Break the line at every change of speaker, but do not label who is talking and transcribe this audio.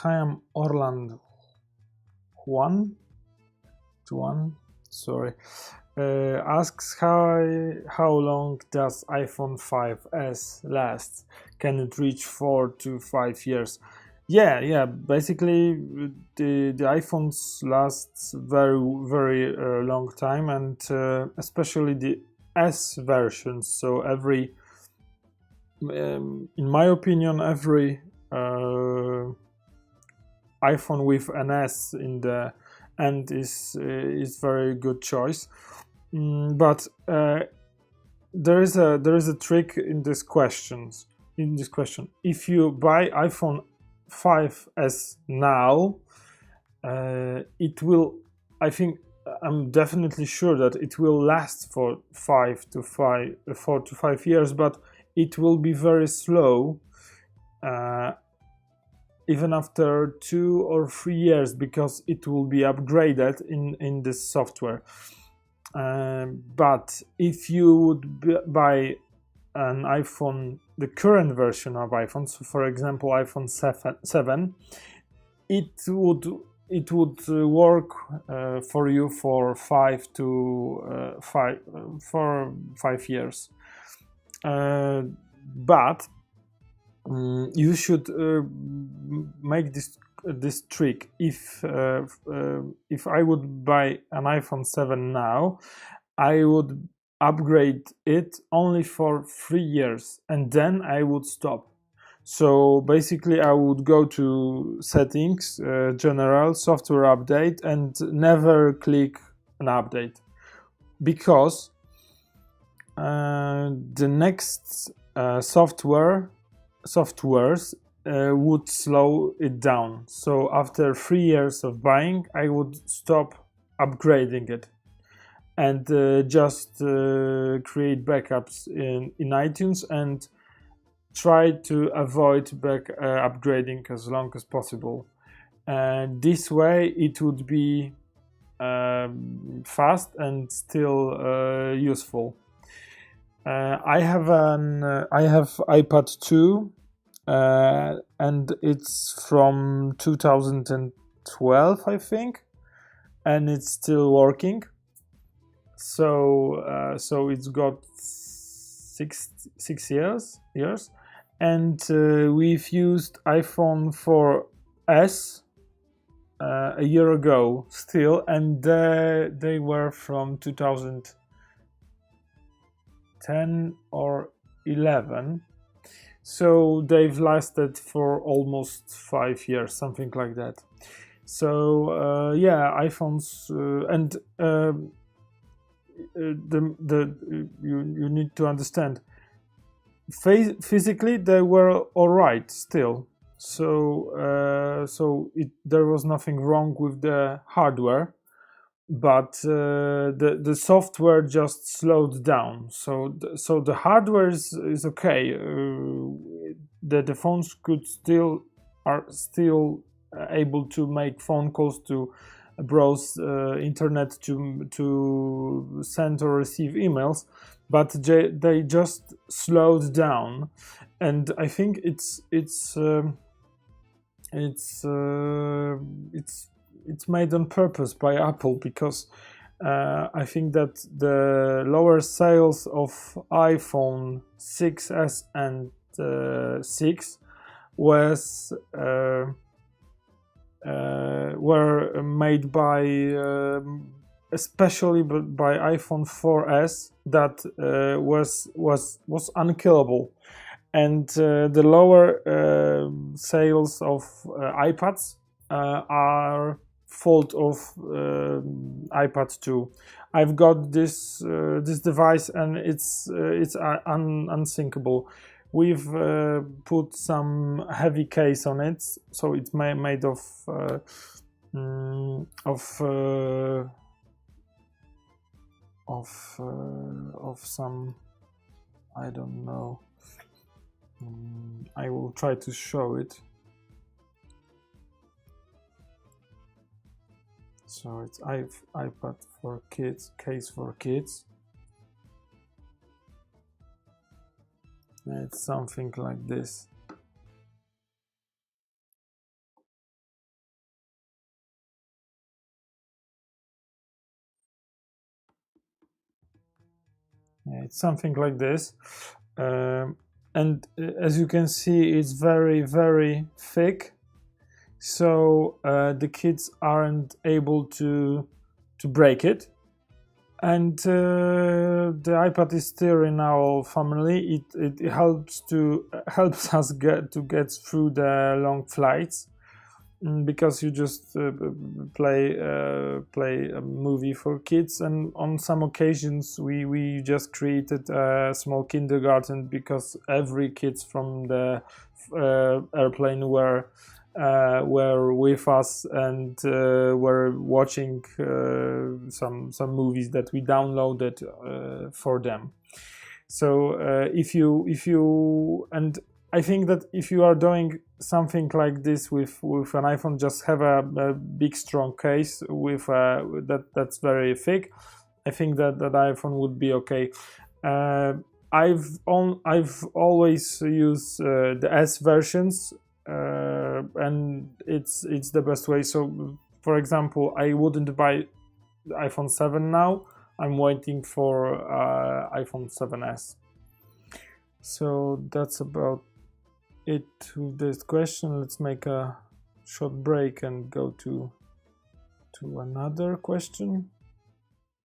Chaim Orland Juan, sorry, asks how long does iPhone 5s last? Can it reach 4 to 5 years? Yeah. Basically, the iPhones last very long time, and especially the S versions. So in my opinion, every iPhone with an S in the end is very good choice. But there is a trick in this question. If you buy iPhone 5s now, it will, I'm definitely sure that it will last for 4 to 5 years, but it will be very slow, even after 2 or 3 years, because it will be upgraded in this software. But if you would buy an iPhone, the current version of iPhone, so for example iPhone 7, it would work for you for 5 years. But you should make this trick. If I would buy an iPhone 7 now, I would upgrade it only for 3 years, and then I would stop. So basically I would go to settings, general, software update, and never click an update, because the next softwares would slow it down. So after 3 years of buying, I would stop upgrading it, and just create backups in iTunes, and try to avoid upgrading as long as possible. And this way it would be fast and still useful. I have iPad 2, and it's from 2012, I think, and it's still working. So it's got 6 years, and we've used iPhone 4S a year ago still, and they were from 2010 or 11, so they've lasted for almost 5 years, something like that. So iPhones, and you need to understand, physically they were all right still. So there was nothing wrong with the hardware, but the software just slowed down. So the hardware is okay. The phones are still able to make phone calls, to browse internet, to send or receive emails, but they just slowed down. And I think it's made on purpose by Apple, because I think that the lower sales of iPhone 6s and 6 were made by especially by iPhone 4S, that was unkillable, and the lower sales of iPads are fault of iPad 2. I've got this device, and it's unsinkable. We've put some heavy case on it, so it's made of some, I don't know. I will try to show it. So it's iPad for kids, case for kids. It's something like this. Yeah, it's something like this. And as you can see, it's very, very thick, so the kids aren't able to break it. And the iPad is still in our family. It helps us get through the long flights, because you just play a movie for kids, and on some occasions we just created a small kindergarten, because every kids from the airplane were with us, and were watching some movies that we downloaded for them. So if you and I think that if you are doing something like this with an iPhone, just have a big strong case with that's very thick. I think that iPhone would be okay. I've always used the S versions, and it's the best way. So, for example, I wouldn't buy the iPhone 7 now. I'm waiting for iPhone 7s. So that's about it with this question. Let's make a short break and go to another question.